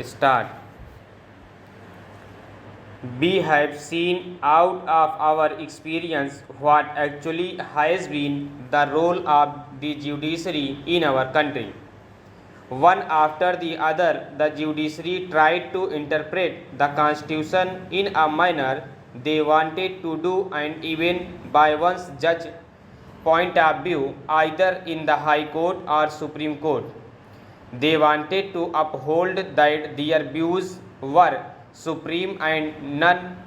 Start. We have seen out of our experience what actually has been the role of the judiciary in our country. One after the other, the judiciary tried to interpret the constitution in a manner they wanted to do, and even by one's judge point of view, either in the High Court or Supreme Court. They wanted to uphold that their views were supreme and none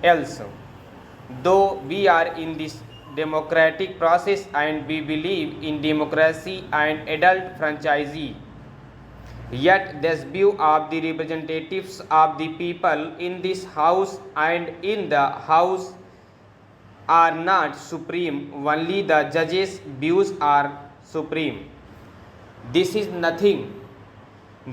else. Though we are in this democratic process and we believe in democracy and adult franchisee, yet this view of the representatives of the people in this house and in the house are not supreme, only the judges' views are supreme. This is nothing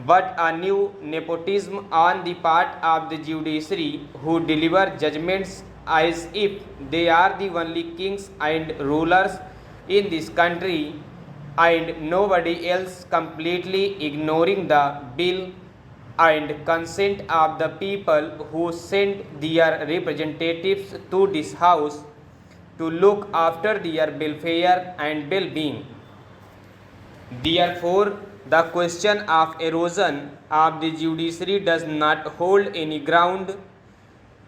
but a new nepotism on the part of the judiciary, who deliver judgments as if they are the only kings and rulers in this country and nobody else, completely ignoring the will and consent of the people who sent their representatives to this house to look after their welfare and well-being. Therefore, the question of erosion of the judiciary does not hold any ground.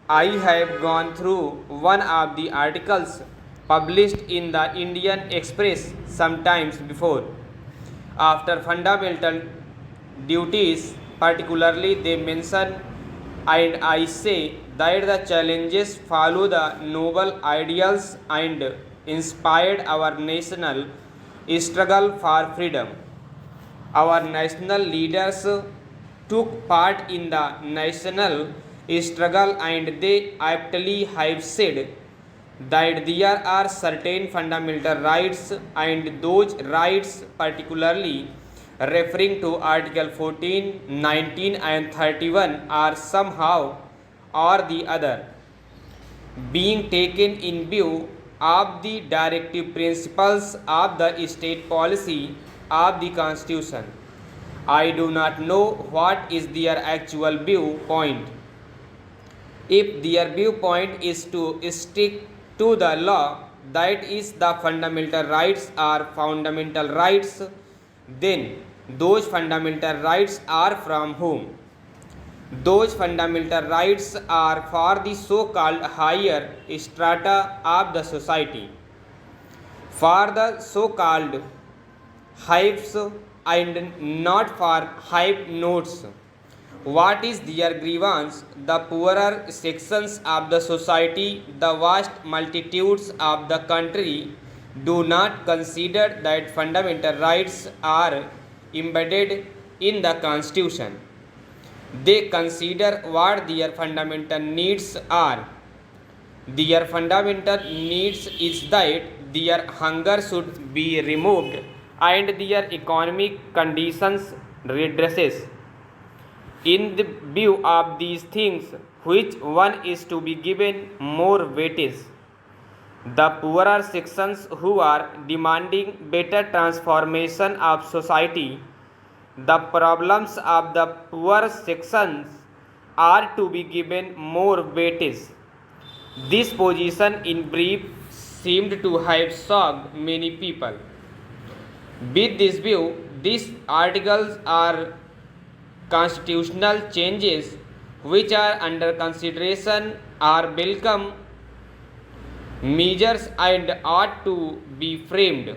I have gone through one of the articles published in the Indian Express sometimes before. After fundamental duties, particularly, they mention, and I say that the challenges follow the noble ideals and inspired our national struggle for freedom. Our national leaders took part in the national struggle, and they aptly have said that there are certain fundamental rights, and those rights, particularly referring to Article 14, 19 and 31, are somehow or the other being taken in view of the directive principles of the state policy of the Constitution. I do not know what is their actual viewpoint. If their viewpoint is to stick to the law, that is, the fundamental rights are fundamental rights, then those fundamental rights are from whom? Those fundamental rights are for the so-called higher strata of the society, for the so-called hives and not for hive notes. What is their grievance? The poorer sections of the society, the vast multitudes of the country, do not consider that fundamental rights are embedded in the Constitution. They consider what their fundamental needs are. Their fundamental needs is that their hunger should be removed and their economic conditions redresses. In the view of these things, which one is to be given more weightage? The poorer sections who are demanding better transformation of society, the problems of the poor sections are to be given more weightage. This position in brief seemed to have shocked many people. With this view, these articles are constitutional changes which are under consideration are welcome measures and ought to be framed.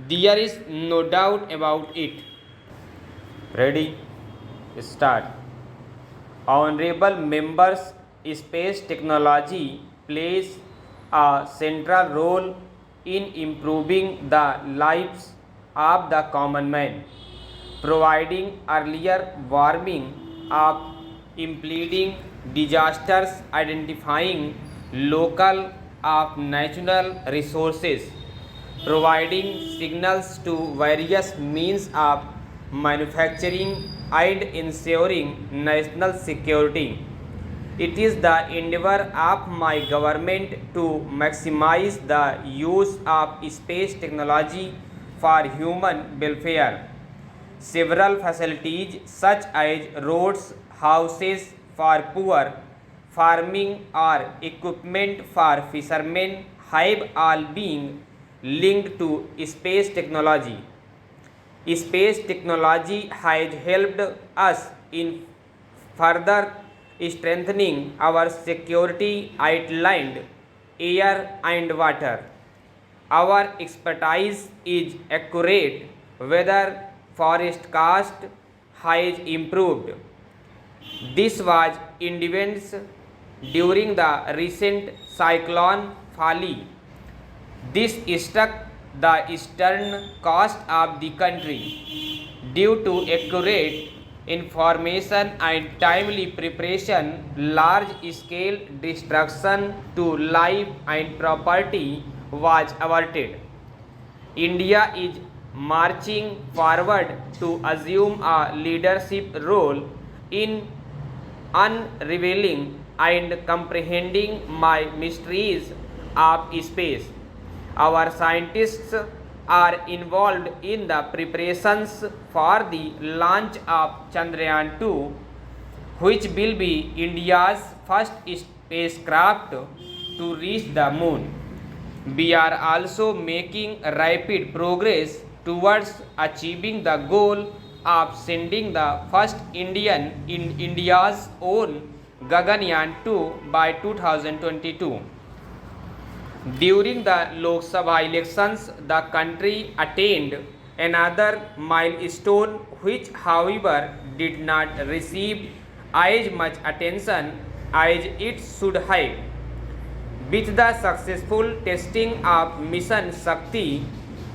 There is no doubt about it. Ready? Start. Honorable members, space technology plays a central role in improving the lives of the common man, providing earlier warning of impending disasters, identifying local of natural resources, providing signals to various means of manufacturing and ensuring national security. It is the endeavor of my government to maximize the use of space technology for human welfare. several facilities such as roads, houses for poor, farming or equipment for fishermen have all been linked to space technology. Space technology has helped us in further strengthening our security at land, air and water. Our expertise is accurate, weather forecast has improved. This was evidenced during the recent cyclone Fali. This struck the eastern coast of the country. Due to accurate information and timely preparation, large-scale destruction to life and property was averted. India is marching forward to assume a leadership role in unraveling and comprehending my mysteries of space. Our scientists are involved in the preparations for the launch of Chandrayaan 2, which will be India's first spacecraft to reach the moon. We are also making rapid progress towards achieving the goal of sending the first Indian in India's own Gaganyaan 2 by 2022. During the Lok Sabha elections, the country attained another milestone which, however, did not receive as much attention as it should have. With the successful testing of Mission Shakti,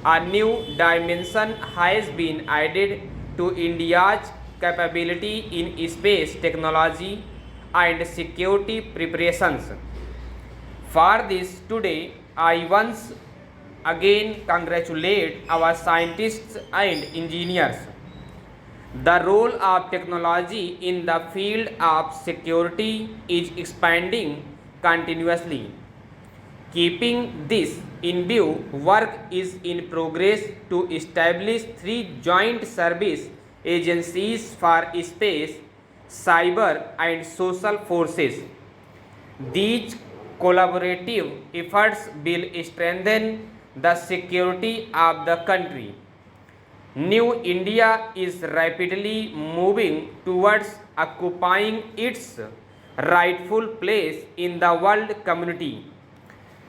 a new dimension has been added to India's capability in space technology and security preparations. For this, today, I once again congratulate our scientists and engineers. The role of technology in the field of security is expanding continuously. Keeping this in view, work is in progress to establish 3 joint service agencies for space, cyber and social forces. These collaborative efforts will strengthen the security of the country. New India is rapidly moving towards occupying its rightful place in the world community.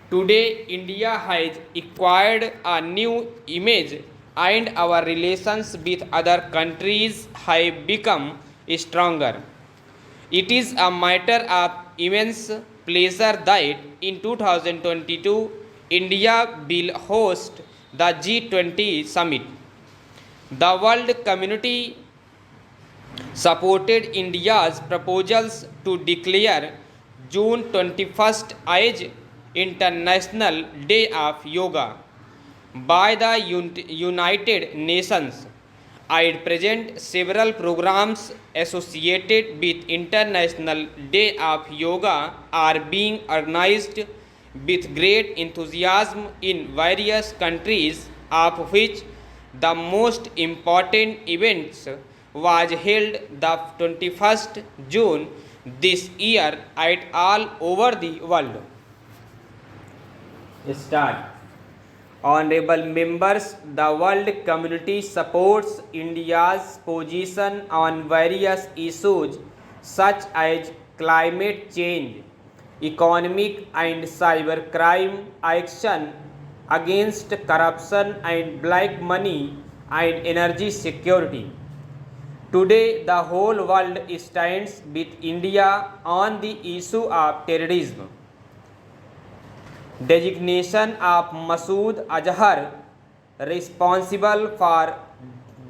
Today, India has acquired a new image and our relations with other countries have become stronger. It is a matter of immense pleasure that in 2022, India will host the G20 summit. The world community supported India's proposals to declare June 21st as International Day of Yoga by the United Nations. I present several programs associated with International Day of Yoga are being organized with great enthusiasm in various countries, of which the most important events was held the 21st June this year at all over the world. Start. Honorable members, the world community supports India's position on various issues such as climate change, economic and cyber crime, action against corruption and black money, and energy security. Today, the whole world stands with India on the issue of terrorism. Designation of Masood Azhar responsible for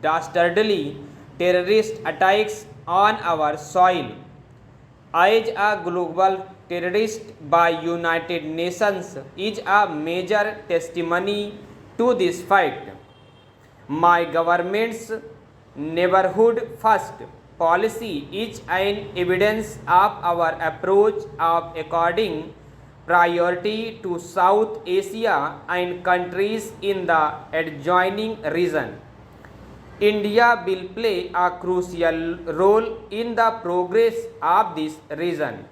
dastardly terrorist attacks on our soil as a global terrorist by United Nations is a major testimony to this fact. My government's neighborhood first policy is an evidence of our approach of according priority to South Asia and countries in the adjoining region. India will play a crucial role in the progress of this region.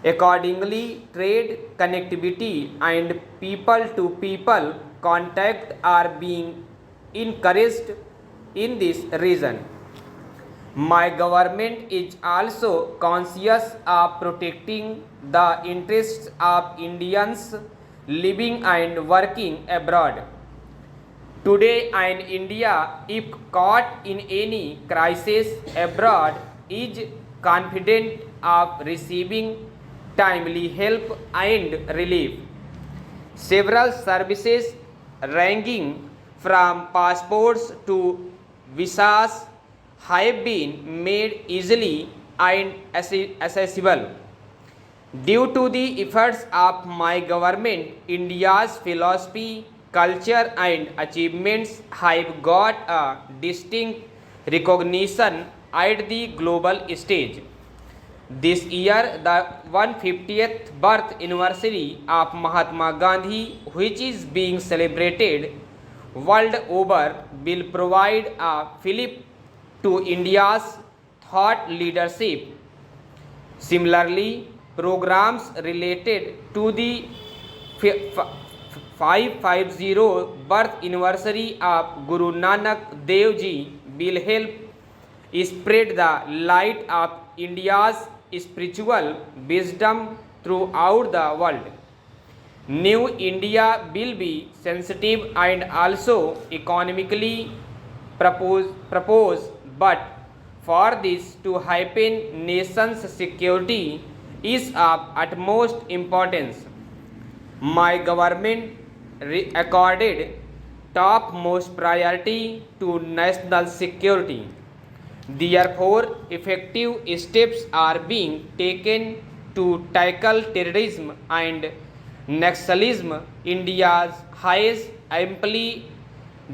Accordingly, trade, connectivity, and people to people contact are being encouraged in this region. My government is also conscious of protecting the interests of Indians living and working abroad. Today in India, if caught in any crisis abroad, is confident of receiving timely help and relief. Several services ranging from passports to visas have been made easily and accessible. Due to the efforts of my government, India's philosophy, culture, and achievements have got a distinct recognition at the global stage. This year, the 150th birth anniversary of Mahatma Gandhi, which is being celebrated world over, will provide a fillip to India's thought leadership. Similarly, programs related to the 550 birth anniversary of Guru Nanak Dev Ji will help spread the light of India's spiritual wisdom throughout the world. New India will be sensitive and also economically proposed, but for this to happen, nation's security is of utmost importance. My government accorded topmost priority to national security. Therefore, effective steps are being taken to tackle terrorism and Naxalism. India has amply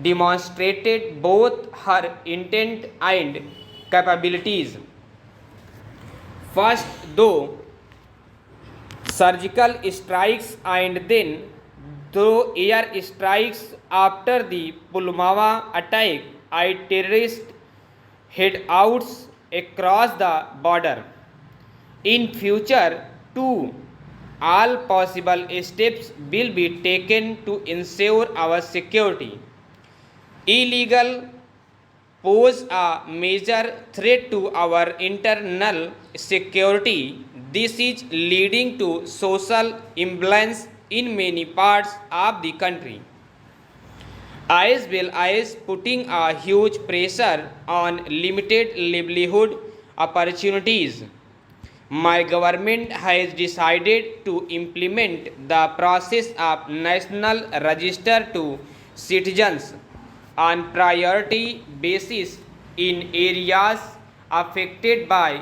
demonstrated both her intent and capabilities. First, though surgical strikes and then through air strikes after the Pulwama attack at terrorist hideouts across the border. In future, too, all possible steps will be taken to ensure our security. Illegal pose a major threat to our internal security. This is leading to social imbalance in many parts of the country, as well as putting a huge pressure on limited livelihood opportunities. My government has decided to implement the process of national register to citizens on priority basis in areas affected by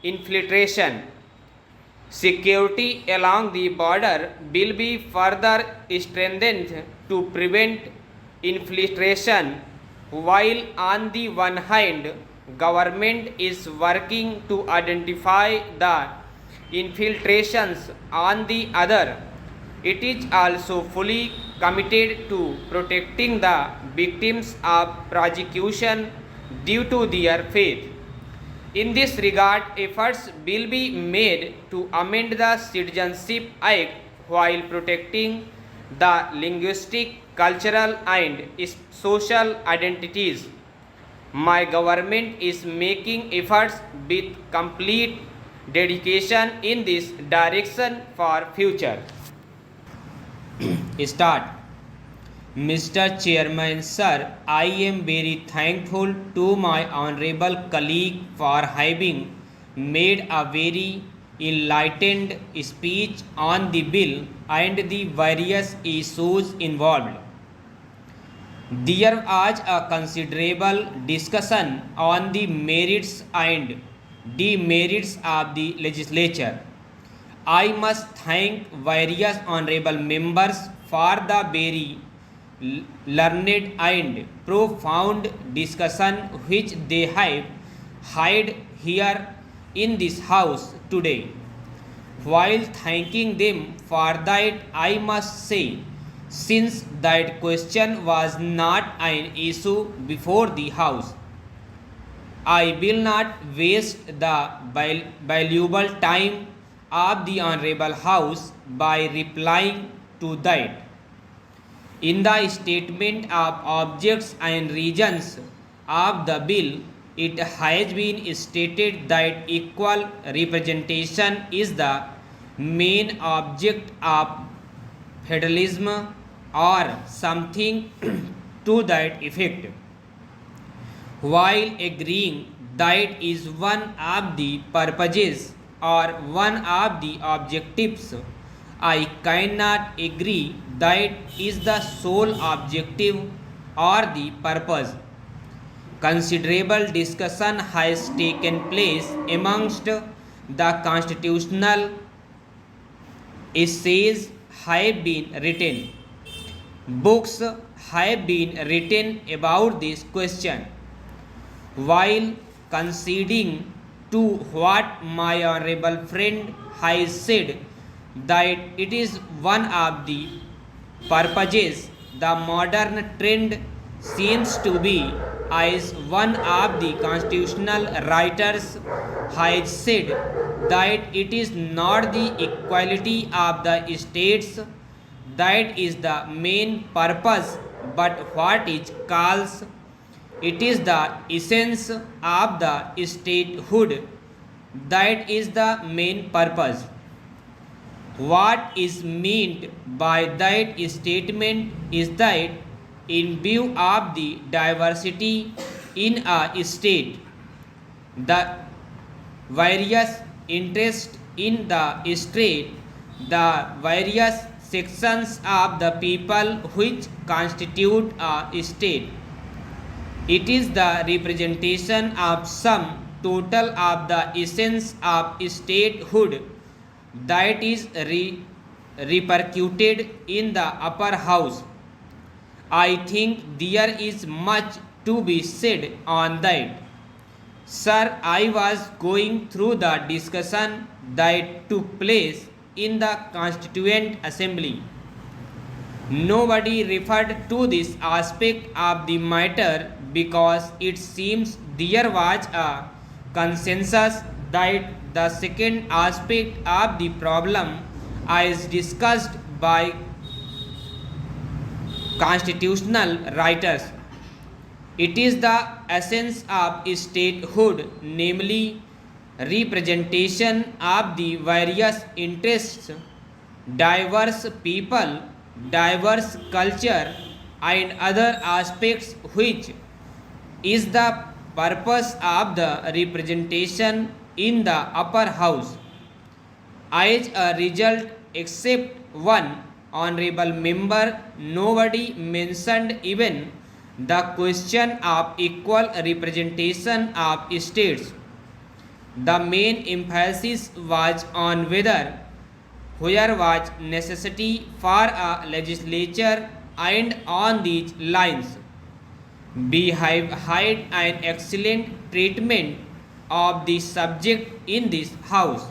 infiltration. Security along the border will be further strengthened to prevent infiltration, while on the one hand, government is working to identify the infiltrations. On the other, it is also fully committed to protecting the victims of prosecution due to their faith. In this regard, efforts will be made to amend the Citizenship Act while protecting the linguistic, cultural, and social identities. My government is making efforts with complete dedication in this direction for future. Start. Mr. Chairman, sir, I am very thankful to my honorable colleague for having made a very enlightened speech on the bill and the various issues involved. There was a considerable discussion on the merits and demerits of the legislature. I must thank various honorable members for the very learned and profound discussion which they have had here in this house today. While thanking them for that, I must say since that question was not an issue before the House. I will not waste the valuable time of the Honorable House by replying to that. In the statement of objects and reasons of the bill, it has been stated that equal representation is the main object of federalism or something to that effect. While agreeing that is one of the purposes or one of the objectives, I cannot agree that is the sole objective or the purpose. Considerable discussion has taken place amongst the constitutional essays have been written. Books have been written about this question. While conceding to what my honorable friend has said, that it is one of the purposes, the modern trend seems to be, as one of the constitutional writers has said, that it is not the equality of the states that is the main purpose, but what it calls it is the essence of the statehood that is the main purpose. What is meant by that statement is that in view of the diversity in a state, the various interests in the state, the various sections of the people which constitute a state, it is the representation of sum total of the essence of statehood that is repercuted in the upper house. I think there is much to be said on that. Sir, I was going through the discussion that took place in the Constituent Assembly. Nobody referred to this aspect of the matter because it seems there was a consensus that the second aspect of the problem as discussed by constitutional writers. It is the essence of statehood, namely representation of the various interests, diverse people, diverse culture, and other aspects which is the purpose of the representation in the upper house. As a result, except one honorable member, nobody mentioned even the question of equal representation of states. The main emphasis was on whether there was necessity for a legislature, and on these lines we have had an excellent treatment of the subject in this house.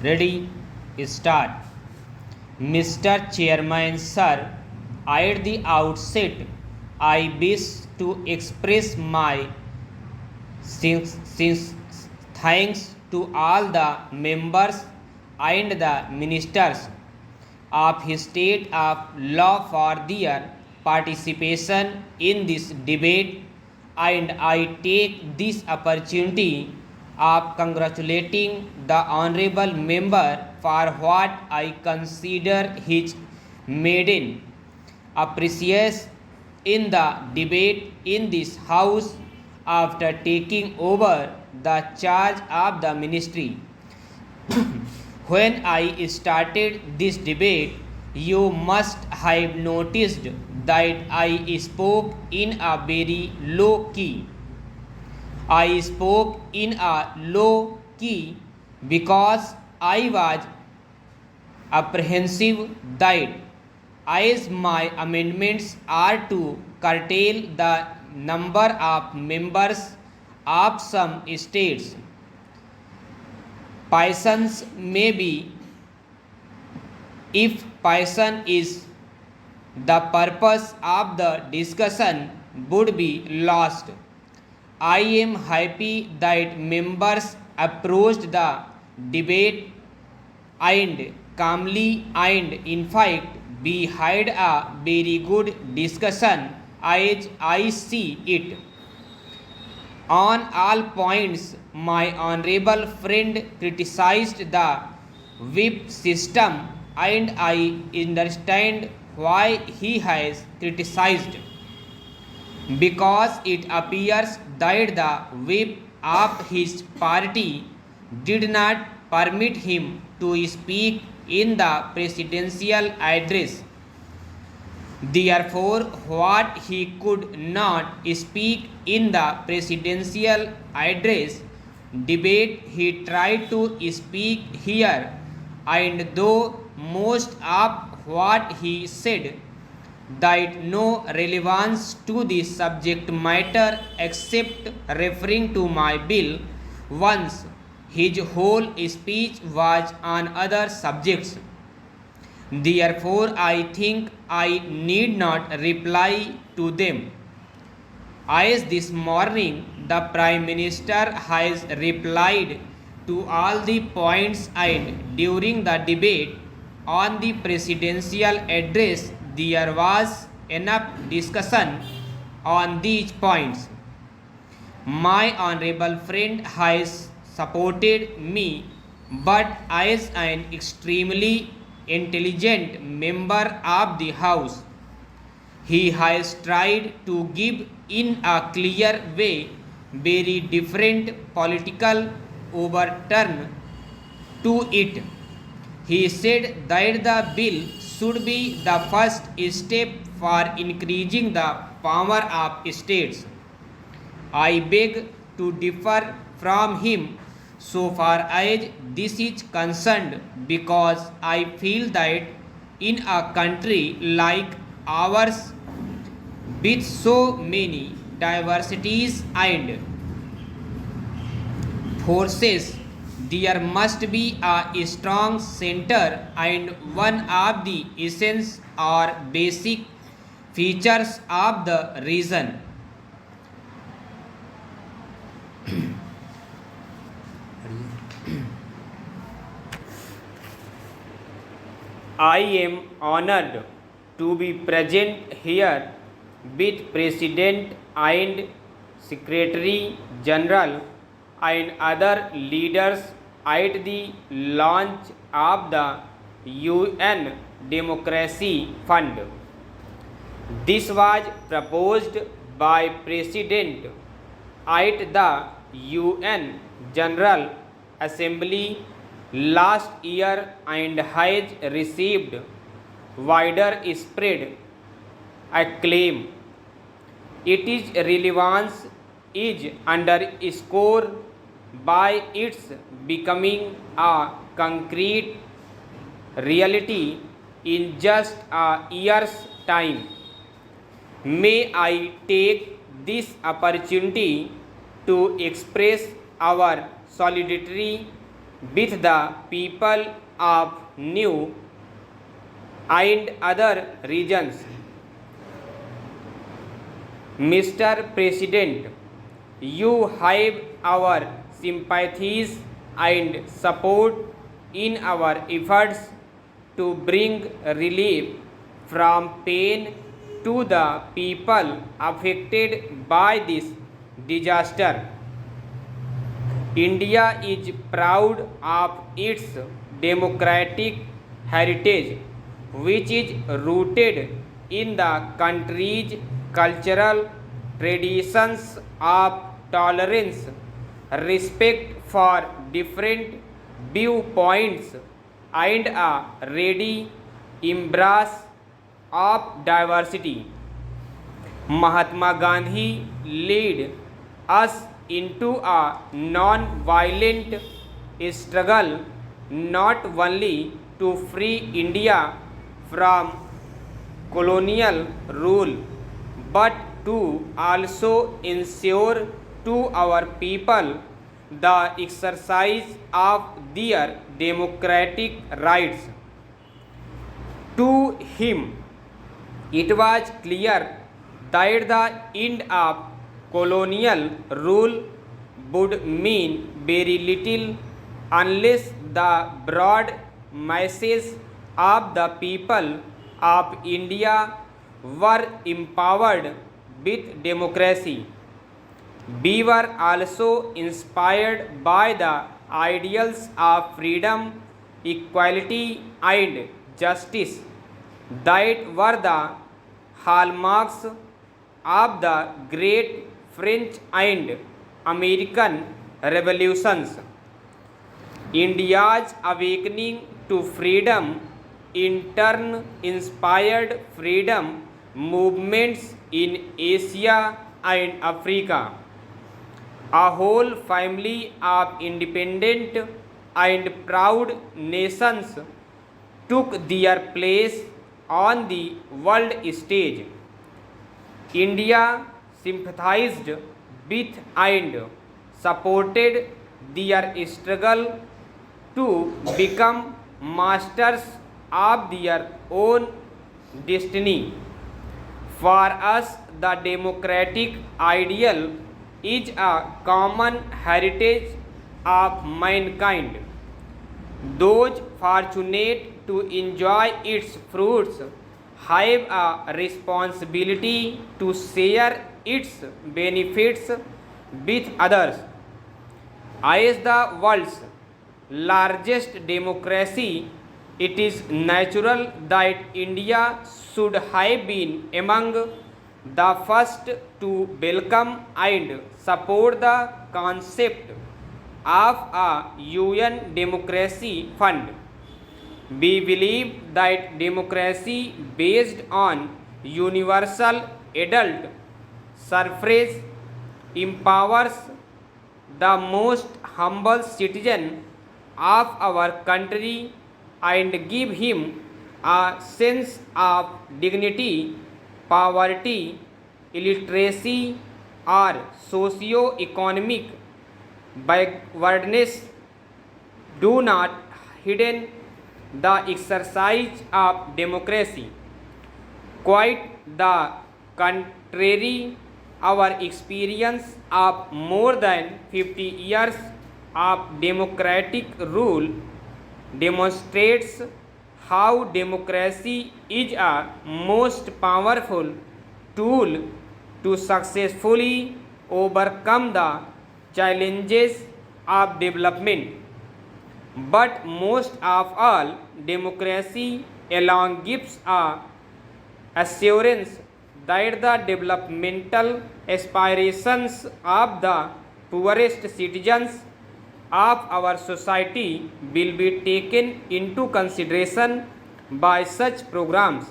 Ready? Start. Mr. Chairman, sir, at the outset, I wish to express my thanks to all the members and the ministers of state of law for their participation in this debate, and I take this opportunity of congratulating the honorable member for what I consider his maiden appreciation in the debate in this house after taking over the charge of the ministry. When I started this debate, you must have noticed that I spoke in a very low key. I spoke in a low key because I was apprehensive that as my amendments are to curtail the number of members of some states, passions may be If passion is the purpose of the discussion would be lost. I am happy that members approached the debate and calmly, and in fact we had a very good discussion as I see it. On all points, my honorable friend criticized the whip system, and I understand why he has criticized, because it appears that the whip of his party did not permit him to speak in the presidential address. Therefore, what he could not speak in the presidential address debate, he tried to speak here, and though most of what he said that no relevance to the subject matter except referring to my bill, once his whole speech was on other subjects. Therefore, I think I need not reply to them. As this morning the Prime Minister has replied to all the points, and during the debate on the presidential address there was enough discussion on these points. My honorable friend has supported me, but as an extremely intelligent member of the House, he has tried to give in a clear way very different political overturn to it. He said that the bill should be the first step for increasing the power of states. I beg to differ from him so far as this is concerned, because I feel that in a country like ours, with so many diversities and forces, there must be a strong center, and one of the essence or basic features of the region. I am honored to be present here with President and Secretary General and other leaders at the launch of the UN Democracy Fund. This was proposed by President at the UN General Assembly last year and has received wider spread acclaim. Its relevance is underscored by its becoming a concrete reality in just a year's time. May I take this opportunity to express our solidarity with the people of New and other regions. Mr. President, you have our sympathies and support in our efforts to bring relief from pain to the people affected by this disaster. India is proud of its democratic heritage, which is rooted in the country's cultural traditions of tolerance, respect for different viewpoints, and a ready embrace of diversity. Mahatma Gandhi led us into a non-violent struggle not only to free India from colonial rule, but to also ensure to our people the exercise of their democratic rights. him, it was clear that the end of colonial rule would mean very little unless the broad masses of the people of India were empowered with democracy. We were also inspired by the ideals of freedom, equality, and justice that were the hallmarks of the great French and American revolutions. India's awakening to freedom in turn inspired freedom movements in Asia and Africa. A whole family of independent and proud nations took their place on the world stage. India sympathized with and supported their struggle to become masters of their own destiny. For us, the democratic ideal is a common heritage of mankind. Those fortunate to enjoy its fruits have a responsibility to share its benefits with others. As the world's largest democracy, it is natural that India should have been among the first to welcome and support the concept of a UN Democracy Fund. We believe that democracy based on universal adult suffrage empowers the most humble citizen of our country and give him a sense of dignity. Poverty, illiteracy, or socio-economic backwardness do not hidden the exercise of democracy. Quite the contrary, our experience of more than 50 years of democratic rule demonstrates how democracy is a most powerful tool to successfully overcome the challenges of development. But most of all, democracy alone gives a assurance that the developmental aspirations of the poorest citizens of our society will be taken into consideration by such programs.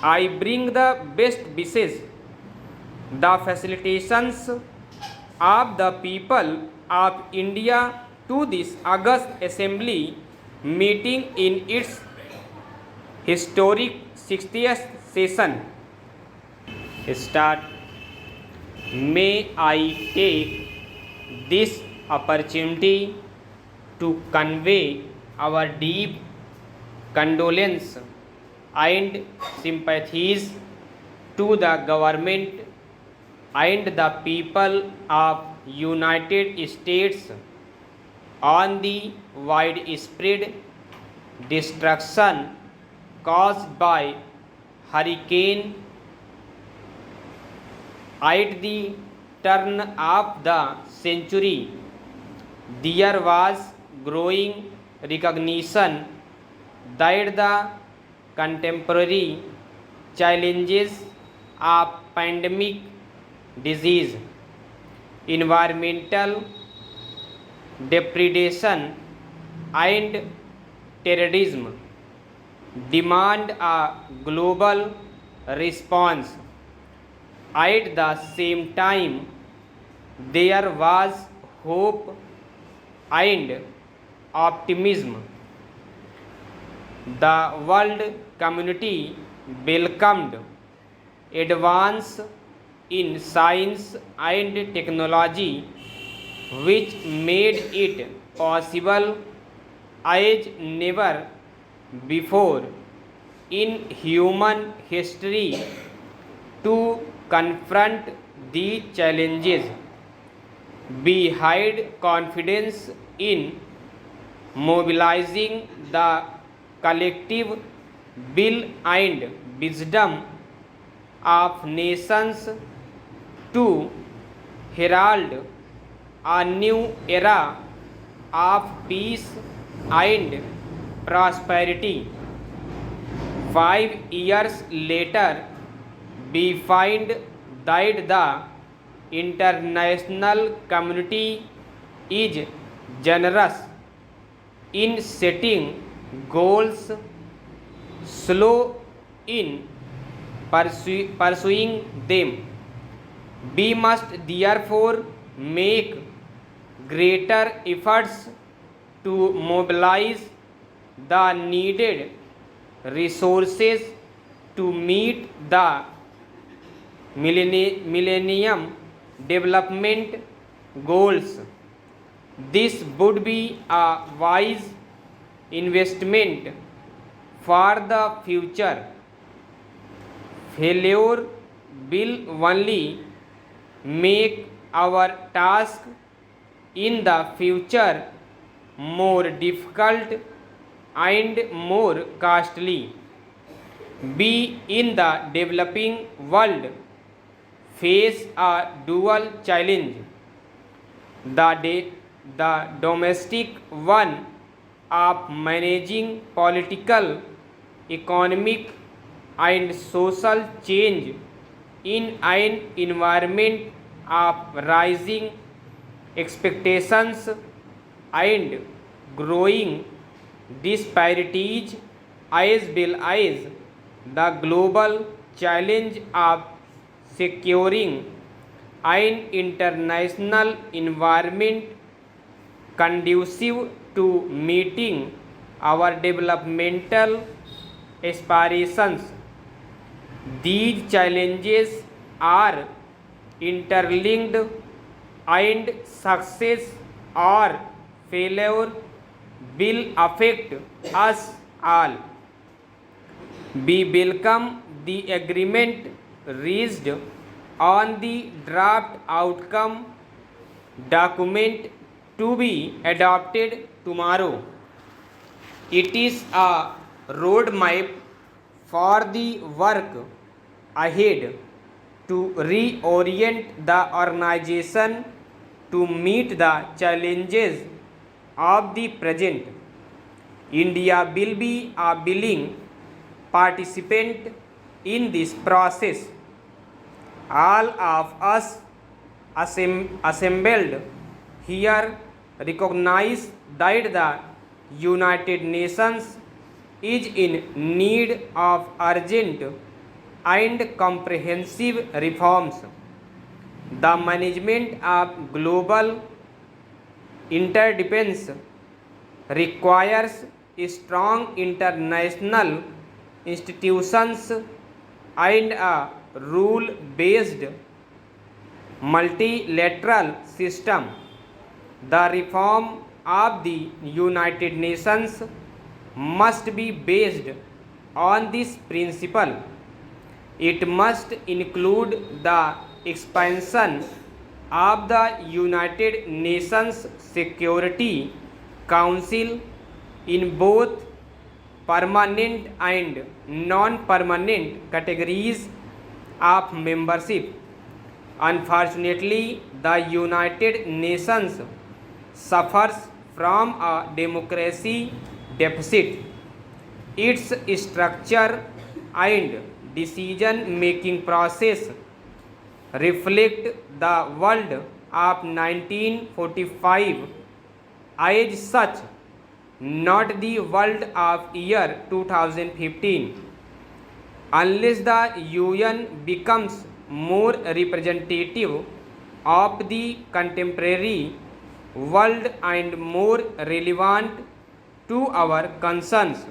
I bring the best wishes, the facilitations of the people of India to this August Assembly meeting in its historic 60th session. Start. May I take this opportunity to convey our deep condolence and sympathies to the government and the people of United States on the widespread destruction caused by hurricane at the turn of the century. There was growing recognition that the contemporary challenges of pandemic, disease, environmental depredation, and terrorism demand a global response. At the same time, there was hope and optimism. The world community welcomed advance in science and technology, which made it possible as never before in human history to confront the challenges. We had confidence in mobilizing the collective will and wisdom of nations to herald a new era of peace and prosperity. 5 years later, we find that the international community is generous in setting goals, slow in pursuing them. We must therefore make greater efforts to mobilize the needed resources to meet the Millennium Development Goals. This would be a wise investment for the future. Failure will only make our task in the future more difficult and more costly. We in the developing world face a dual challenge: the domestic one of managing political, economic, and social change in an environment of rising expectations and growing disparities, as well as the global challenge of securing an international environment conducive to meeting our developmental aspirations. These challenges are interlinked, and success or failure will affect us all. We welcome the agreement reached on the draft outcome document to be adopted tomorrow. It is a roadmap for the work ahead to reorient the organization to meet the challenges of the present. India will be a willing participant in this process. All of us assembled here recognize that the United Nations is in need of urgent and comprehensive reforms. The management of global interdependence requires strong international institutions and a rule-based multilateral system. The reform of the United Nations must be based on this principle. It must include the expansion of the United Nations Security Council in both permanent and non-permanent categories of membership. Unfortunately, the United Nations suffers from a democracy deficit. Its structure and decision-making process reflect the world of 1945 as such, not the world of year 2015. Unless the UN becomes more representative of the contemporary world and more relevant to our concerns,